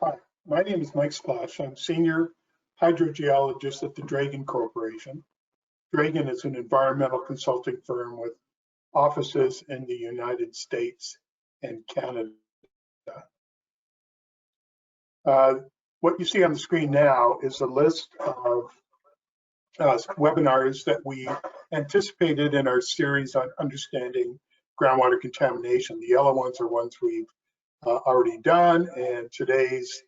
Hi, my name is Mike Splash. I'm Senior Hydrogeologist at the Dragon Corporation. Dragon is an environmental consulting firm with offices in the United States and Canada. What you see on the screen now is a list of webinars that we anticipated in our series on understanding groundwater contamination. The yellow ones are ones we've already done, and today's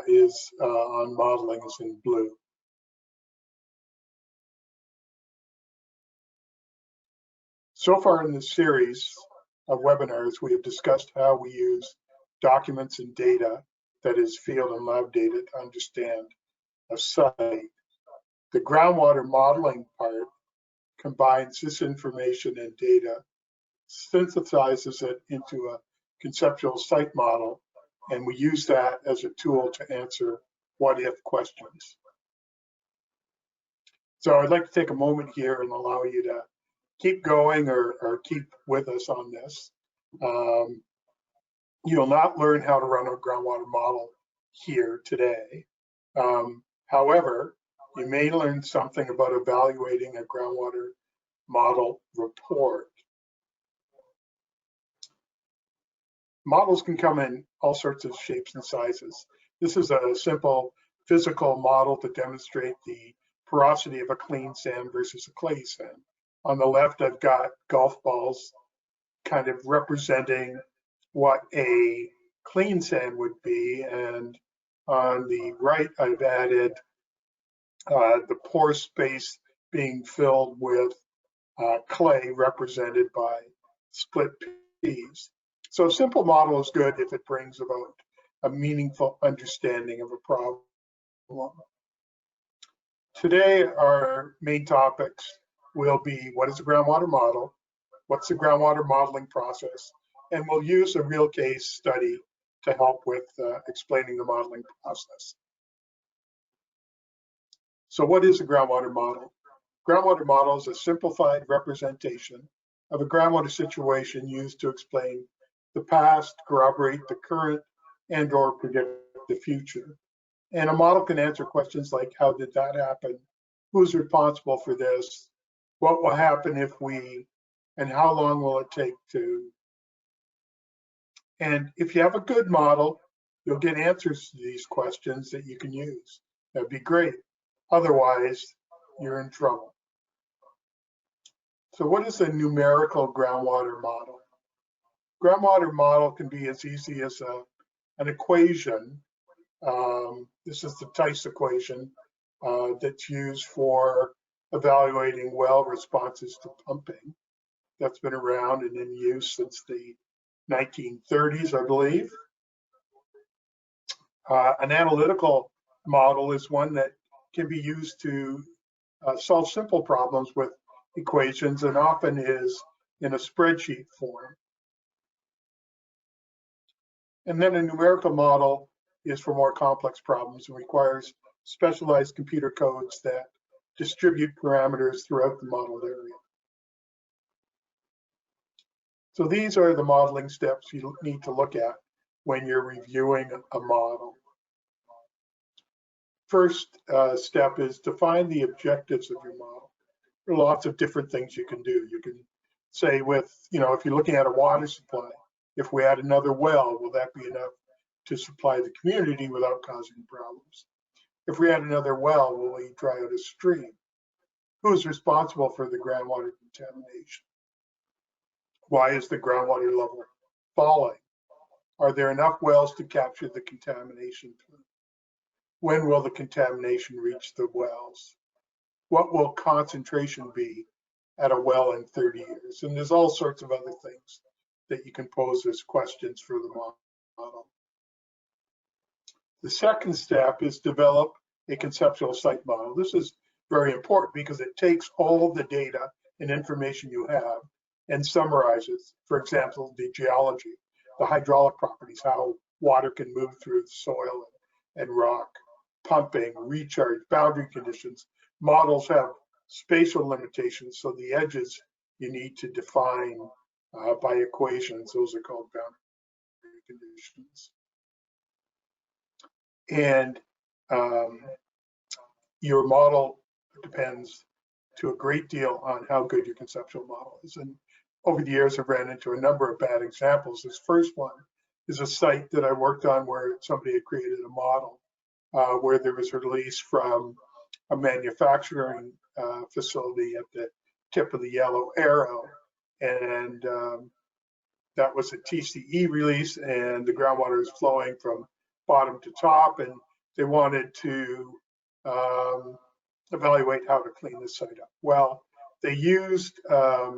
is on modeling is in blue. So far in this series of webinars, we have discussed how we use documents and data, that is field and lab data, to understand a site. The groundwater modeling part combines this information and data, synthesizes it into a conceptual site model, and we use that as a tool to answer what-if questions. So I'd like to take a moment here and allow you to keep going or keep with us on this. You'll not learn how to run a groundwater model here today. However, you may learn something about evaluating a groundwater model report. Models can come in all sorts of shapes and sizes. This is a simple physical model to demonstrate the porosity of a clean sand versus a clay sand. On the left, I've got golf balls kind of representing what a clean sand would be, and on the right, I've added the pore space being filled with clay represented by split peas. So a simple model is good if it brings about a meaningful understanding of a problem. Today, our main topics will be: what is a groundwater model? What's the groundwater modeling process? And we'll use a real case study to help with explaining the modeling process. So what is a groundwater model? Groundwater model is a simplified representation of a groundwater situation used to explain the past, corroborate the current, and/or predict the future. And a model can answer questions like: how did that happen? Who's responsible for this? What will happen if we, and how long will it take to? And if you have a good model, you'll get answers to these questions that you can use. That'd be great. Otherwise, you're in trouble. So what is a numerical groundwater model? Groundwater model can be as easy as an equation. This is the Tice equation that's used for evaluating well responses to pumping. That's been around and in use since the 1930s, I believe. An analytical model is one that can be used to solve simple problems with equations, and often is in a spreadsheet form. And then a numerical model is for more complex problems and requires specialized computer codes that distribute parameters throughout the modeled area. So these are the modeling steps you need to look at when you're reviewing a model. First step is define the objectives of your model. There are lots of different things you can do. You can say if you're looking at a water supply, if we add another well, will that be enough to supply the community without causing problems? If we add another well, will we dry out a stream? Who is responsible for the groundwater contamination? Why is the groundwater level falling? Are there enough wells to capture the contamination plume? When will the contamination reach the wells? What will concentration be at a well in 30 years? And there's all sorts of other things that you can pose as questions for the model. The second step is develop a conceptual site model. This is very important because it takes all of the data and information you have and summarizes, for example, the geology, the hydraulic properties, how water can move through the soil and rock, pumping, recharge, boundary conditions. Models have spatial limitations, so the edges you need to define by equations. Those are called boundary conditions. And your model depends to a great deal on how good your conceptual model is. And over the years, I've ran into a number of bad examples. This first one is a site that I worked on where somebody had created a model where there was a release from a manufacturing facility at the tip of the yellow arrow. And that was a TCE release, and the groundwater is flowing from bottom to top, and they wanted to evaluate how to clean the site up. Well, they used a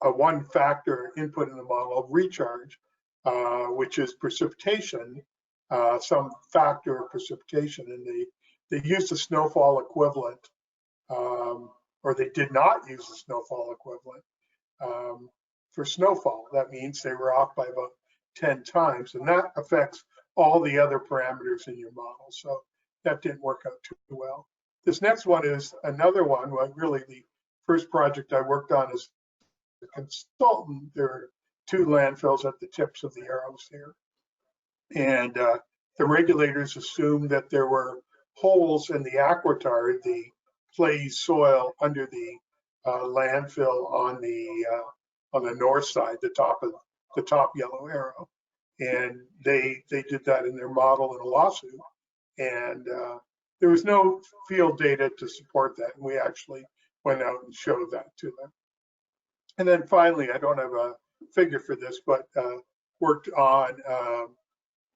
one factor input in the model of recharge, which is precipitation, some factor of precipitation, and they used a snowfall equivalent, or they did not use a snowfall equivalent for snowfall. That means they were off by about 10 times, and that affects all the other parameters in your model. So that didn't work out too well. This next one is another one. Well, really the first project I worked on as a consultant. There are 2 landfills at the tips of the arrows here. And the regulators assumed that there were holes in the aquitard, the clay soil under the landfill on the north side, the top yellow arrow. And they did that in their model in a lawsuit. And there was no field data to support that. And we actually went out and showed that to them. And then finally, I don't have a figure for this, but worked on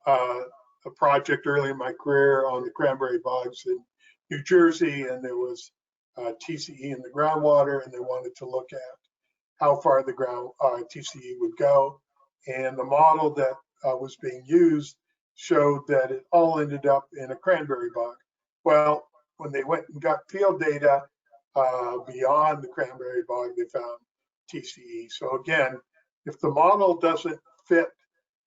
a project early in my career on the cranberry bogs in New Jersey, and there was TCE in the groundwater, and they wanted to look at how far the TCE would go. And the model that was being used showed that it all ended up in a cranberry bog. Well, when they went and got field data beyond the cranberry bog, they found TCE. So again, if the model doesn't fit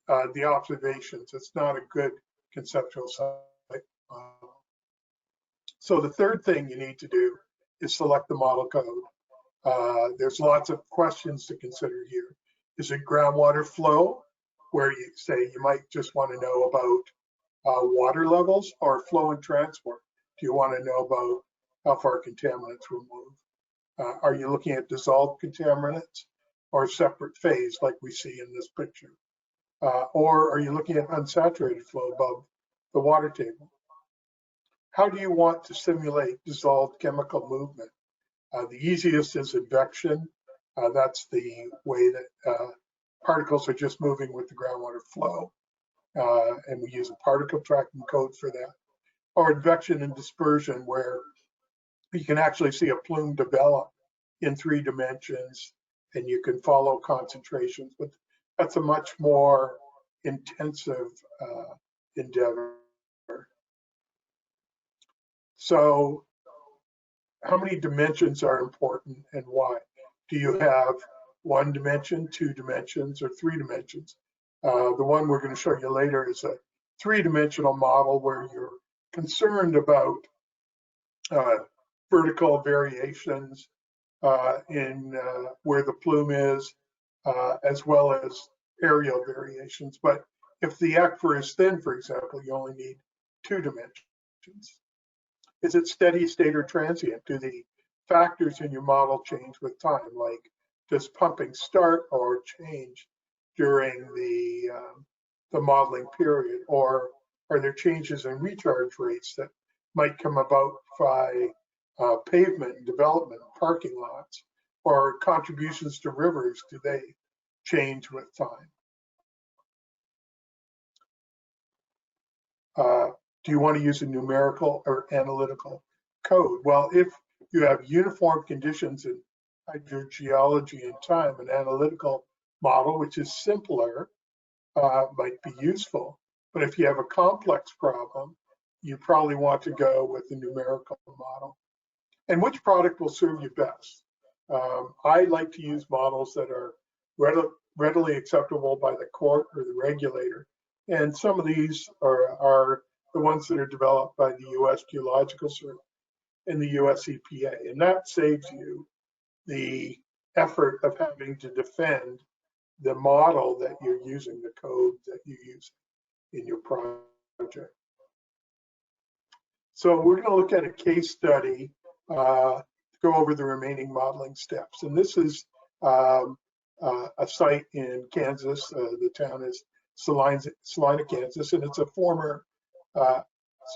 the observations, it's not a good conceptual site model. So the third thing you need to do is select the model code. There's lots of questions to consider here. Is it groundwater flow, where you say you might just want to know about water levels, or flow and transport? Do you want to know about how far contaminants will move? Are you looking at dissolved contaminants or separate phase like we see in this picture? Or are you looking at unsaturated flow above the water table? How do you want to simulate dissolved chemical movement? The easiest is advection. That's the way that particles are just moving with the groundwater flow. And we use a particle tracking code for that. Or advection and dispersion, where you can actually see a plume develop in 3 dimensions and you can follow concentrations, but that's a much more intensive endeavor. So how many dimensions are important and why? Do you have 1 dimension, 2 dimensions, or 3 dimensions? The one we're going to show you later is a 3-dimensional model where you're concerned about vertical variations in where the plume is, as well as aerial variations. But if the aquifer is thin, for example, you only need 2 dimensions. Is it steady state or transient? Do the factors in your model change with time? Like, does pumping start or change during the modeling period? Or are there changes in recharge rates that might come about by pavement and development, parking lots, or contributions to rivers? Do they change with time? Do you want to use a numerical or analytical code? Well, if you have uniform conditions in hydrogeology and time, an analytical model, which is simpler, might be useful. But if you have a complex problem, you probably want to go with the numerical model. And which product will serve you best? I like to use models that are readily acceptable by the court or the regulator. And some of these are the ones that are developed by the US Geological Survey and the US EPA. And that saves you the effort of having to defend the model that you're using, the code that you use in your project. So we're going to look at a case study to go over the remaining modeling steps. And this is a site in Kansas. The town is Salina, Kansas, and it's a former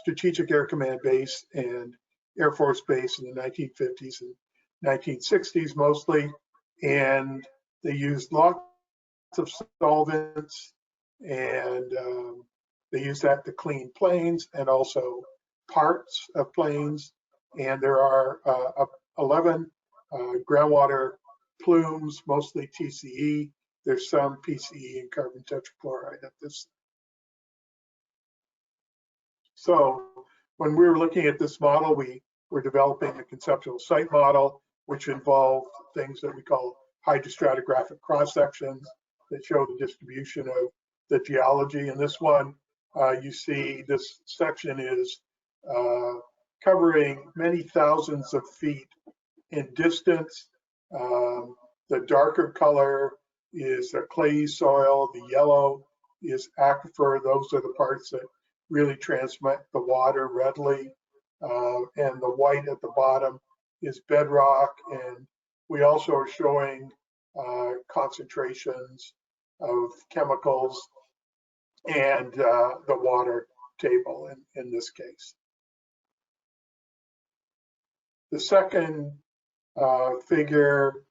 Strategic Air Command base and Air Force base in the 1950s and 1960s mostly. And they used lots of solvents, and they use that to clean planes and also parts of planes. And there are 11 groundwater plumes, mostly TCE. There's some PCE and carbon tetrachloride at this. So when we were looking at this model, we were developing a conceptual site model, which involved things that we call hydrostratigraphic cross sections that show the distribution of the geology. In this one, you see this section is covering many thousands of feet in distance. The darker color is a clayey soil. The yellow is aquifer. Those are the parts that really transmit the water readily. And the white at the bottom is bedrock. And we also are showing concentrations of chemicals and the water table in this case. The second figure,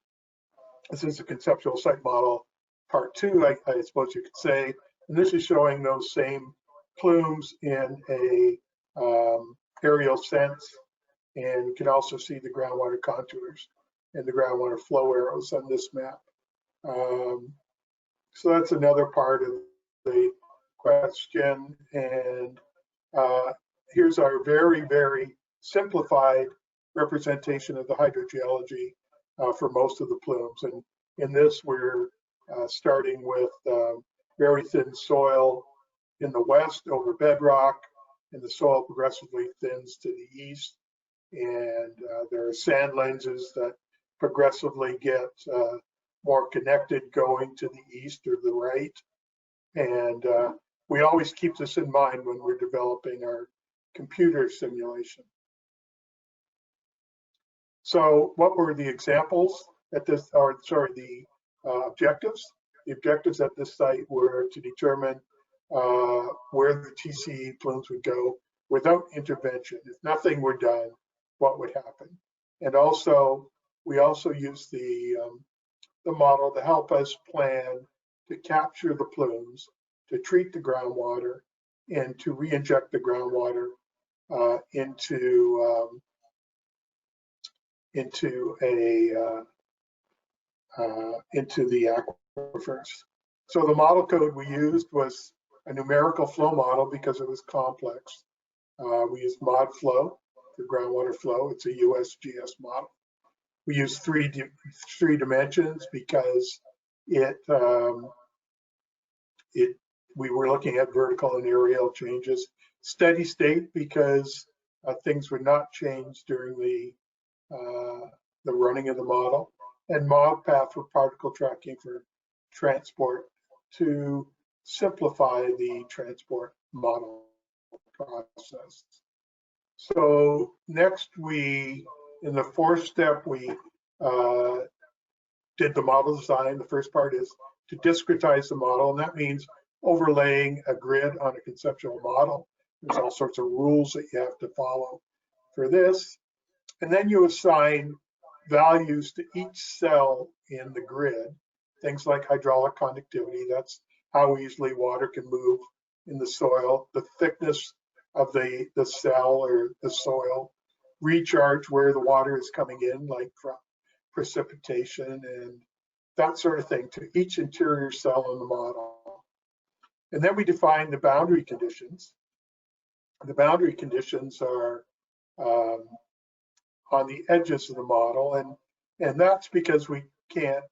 this is a conceptual site model, part 2, I suppose you could say. And this is showing those same plumes in a aerial sense. And you can also see the groundwater contours and the groundwater flow arrows on this map. So that's another part of the question. And here's our very, very simplified representation of the hydrogeology for most of the plumes. And in this, we're starting with very thin soil in the west over bedrock, and the soil progressively thins to the east. And there are sand lenses that progressively get more connected going to the east or the right. And we always keep this in mind when we're developing our computer simulation. So what were the examples at this, or sorry, the objectives? The objectives at this site were to determine where the TCE plumes would go without intervention. If nothing were done, what would happen? And also, we also used the model to help us plan to capture the plumes, to treat the groundwater, and to re-inject the groundwater into the aquifers. So the model code we used was a numerical flow model because it was complex. We used ModFlow for groundwater flow. It's a USGS model. We used three dimensions because we were looking at vertical and aerial changes. Steady state because things would not change during the running of the model, and mod path for particle tracking for transport to simplify the transport model process. So next in the fourth step, we did the model design. The first part is to discretize the model, and that means overlaying a grid on a conceptual model. There's all sorts of rules that you have to follow for this. And then you assign values to each cell in the grid, things like hydraulic conductivity, that's how easily water can move in the soil, the thickness of the cell or the soil, recharge where the water is coming in, like from precipitation and that sort of thing, to each interior cell in the model. And then we define the boundary conditions. The boundary conditions are on the edges of the model, and that's because we can't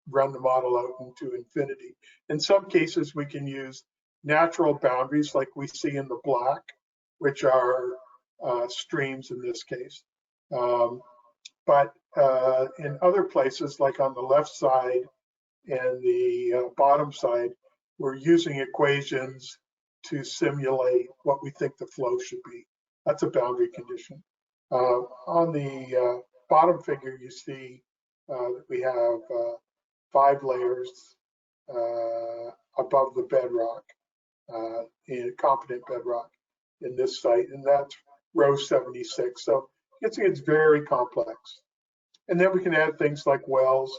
run the model out into infinity. In some cases, we can use natural boundaries like we see in the black, which are streams in this case. But in other places, like on the left side and the bottom side, we're using equations to simulate what we think the flow should be. That's a boundary condition. On the bottom figure, you see that we have 5 layers above the bedrock, in competent bedrock in this site, and that's row 76. So you can see it's very complex. And then we can add things like wells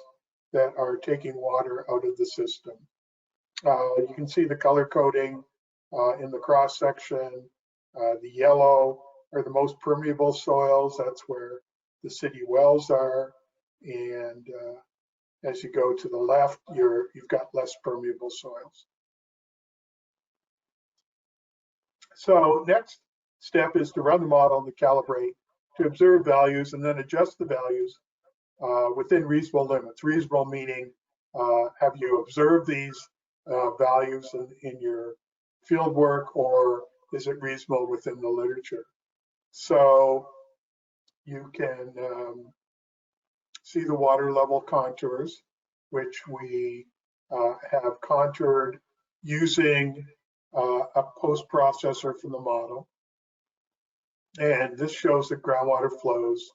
that are taking water out of the system. You can see the color coding in the cross section. The yellow are the most permeable soils. That's where the city wells are. And as you go to the left, you've got less permeable soils. So next step is to run the model and to calibrate, to observe values and then adjust the values within reasonable limits. Reasonable meaning, have you observed these values in your field work, or is it reasonable within the literature? So you can see the water level contours, which we have contoured using a post processor from the model. And this shows that groundwater flows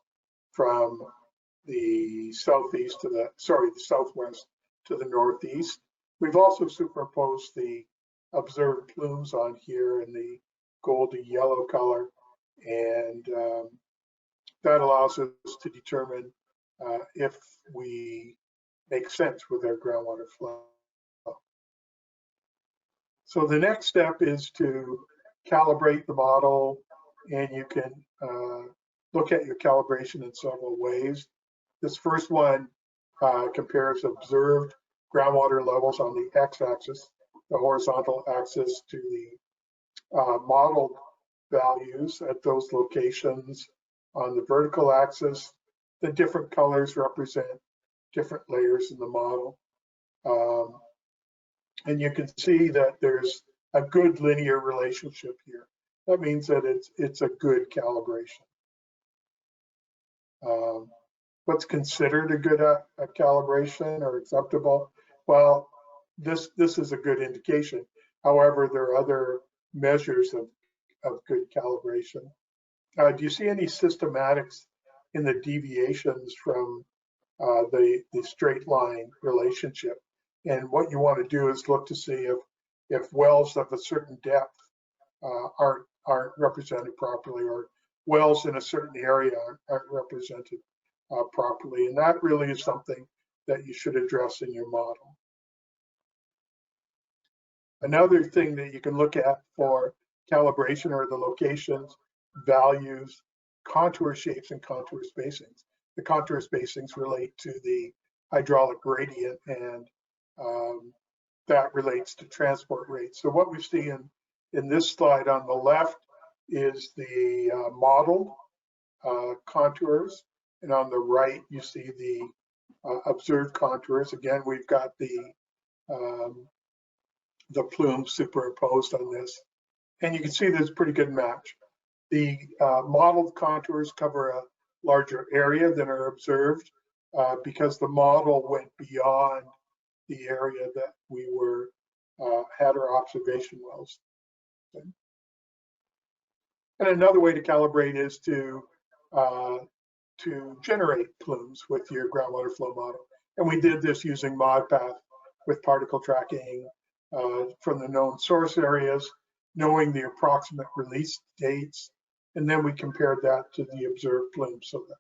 from the southeast to the southwest to the northeast. We've also superimposed the observed plumes on here in the goldy yellow color, and that allows us to determine if we make sense with our groundwater flow. So the next step is to calibrate the model, and you can look at your calibration in several ways. This first one compares observed groundwater levels on the x-axis, the horizontal axis, to the modeled values at those locations on the vertical axis. The different colors represent different layers in the model. And you can see that there's a good linear relationship here. That means that it's a good calibration. What's considered a good calibration or acceptable? Well, this is a good indication. However, there are other measures of good calibration. Do you see any systematics in the deviations from the straight line relationship? And what you want to do is look to see if wells of a certain depth aren't represented properly, or wells in a certain area aren't represented properly. And that really is something that you should address in your model. Another thing that you can look at for calibration are the locations, values, contour shapes, and contour spacings. The contour spacings relate to the hydraulic gradient, and that relates to transport rates. So what we see in this slide on the left is the modeled contours, and on the right you see the observed contours. Again, we've got the plume superimposed on this, and you can see there's a pretty good match. The modeled contours cover a larger area than are observed because the model went beyond the area that we were had our observation wells. Okay. And another way to calibrate is to generate plumes with your groundwater flow model. And we did this using ModPath with particle tracking from the known source areas, knowing the approximate release dates, and then we compared that to the observed plumes. So the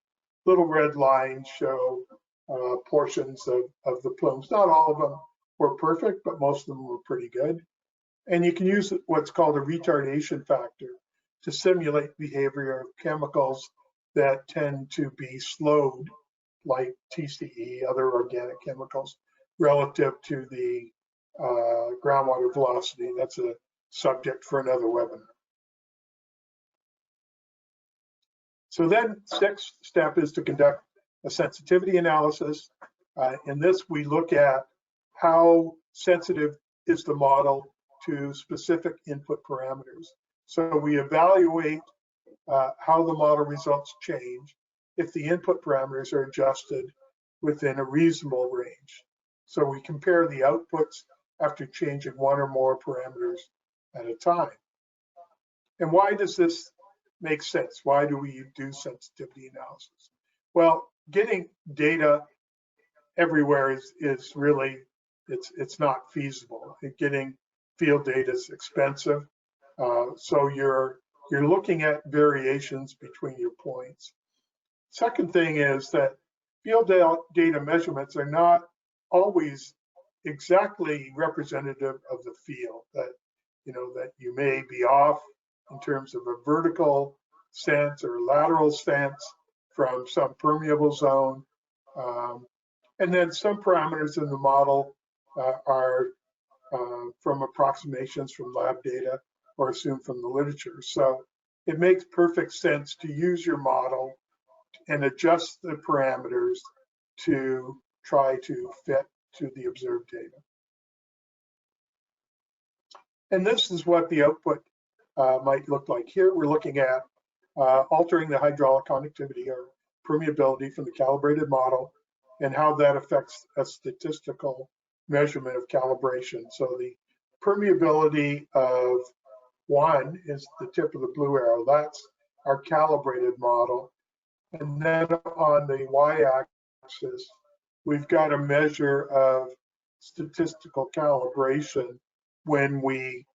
little red lines show portions of the plumes. Not all of them were perfect, but most of them were pretty good. And you can use what's called a retardation factor to simulate behavior of chemicals that tend to be slowed, like TCE, other organic chemicals, relative to the groundwater velocity. That's a subject for another webinar. So then next step is to conduct a sensitivity analysis. In this, we look at how sensitive is the model to specific input parameters. So we evaluate how the model results change if the input parameters are adjusted within a reasonable range. So we compare the outputs after changing one or more parameters at a time. And why does this makes sense. Why do we do sensitivity analysis? Well, getting data everywhere is really, it's not feasible. Getting field data is expensive. So you're looking at variations between your points. Second thing is that field data measurements are not always exactly representative of the field. That that you may be off in terms of a vertical sense or lateral sense from some permeable zone. And then some parameters in the model are from approximations from lab data or assumed from the literature. So it makes perfect sense to use your model and adjust the parameters to try to fit to the observed data. And this is what the output might look like. Here we're looking at altering the hydraulic conductivity or permeability from the calibrated model and how that affects a statistical measurement of calibration. So the permeability of 1 is the tip of the blue arrow. That's our calibrated model. And then on the y-axis, we've got a measure of statistical calibration when we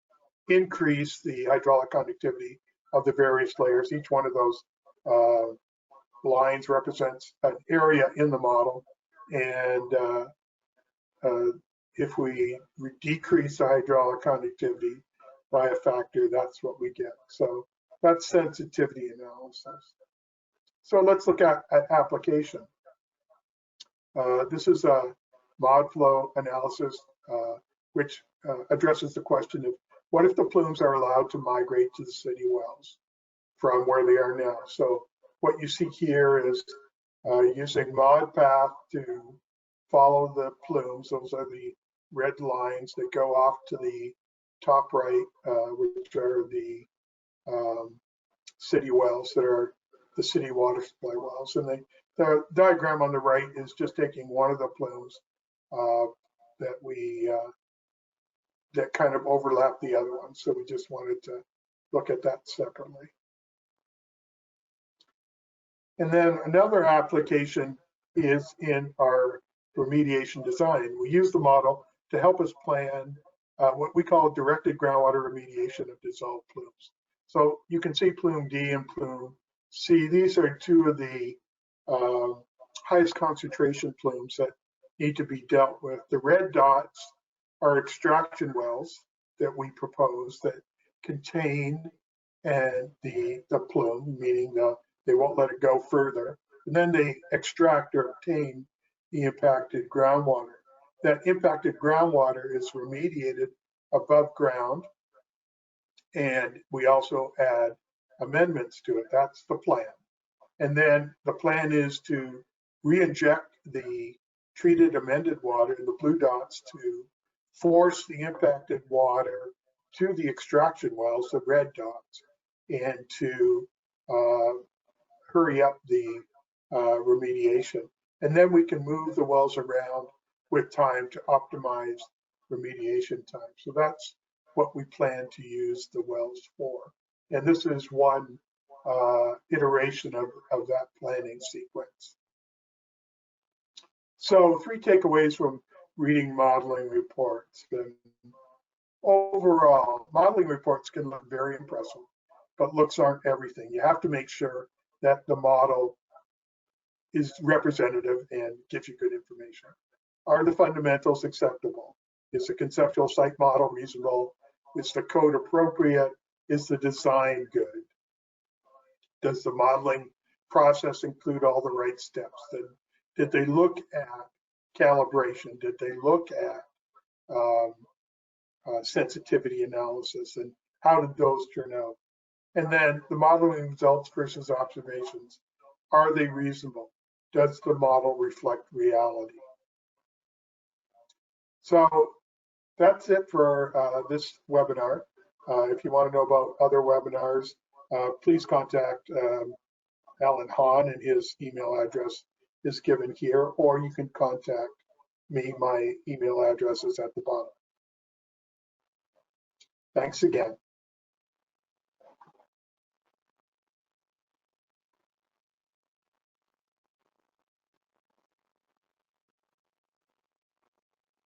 increase the hydraulic conductivity of the various layers. Each one of those lines represents an area in the model. And if we decrease the hydraulic conductivity by a factor, that's what we get. So that's sensitivity analysis. So let's look at application. This is a mod flow analysis, which addresses the question of what if the plumes are allowed to migrate to the city wells from where they are now. So what you see here is using mod path to follow the plumes. Those are the red lines that go off to the top right, which are the city wells that are the city water supply wells. And the diagram on the right is just taking one of the plumes that kind of overlap the other one. So we just wanted to look at that separately. And then another application is in our remediation design. We use the model to help us plan what we call directed groundwater remediation of dissolved plumes. So you can see plume D and plume C. These are two of the highest concentration plumes that need to be dealt with. The red dots are extraction wells that we propose that contain the plume, meaning they won't let it go further. And then they extract or obtain the impacted groundwater. That impacted groundwater is remediated above ground, and we also add amendments to it. That's the plan. And then the plan is to re-inject the treated amended water, the blue dots, to force the impacted water to the extraction wells, the red dots, and to hurry up the remediation. And then we can move the wells around with time to optimize remediation time. So that's what we plan to use the wells for. And this is one iteration of that planning sequence. So 3 takeaways from reading modeling reports. And overall, modeling reports can look very impressive, but looks aren't everything. You have to make sure that the model is representative and gives you good information. Are the fundamentals acceptable? Is the conceptual site model reasonable? Is the code appropriate? Is the design good? Does the modeling process include all the right steps? Did they look at calibration? Did they look at sensitivity analysis? And how did those turn out? And then the modeling results versus observations. Are they reasonable? Does the model reflect reality? So that's it for this webinar. If you want to know about other webinars, please contact Alan Hahn, and his email address is given here, or you can contact me. My email address is at the bottom. Thanks again.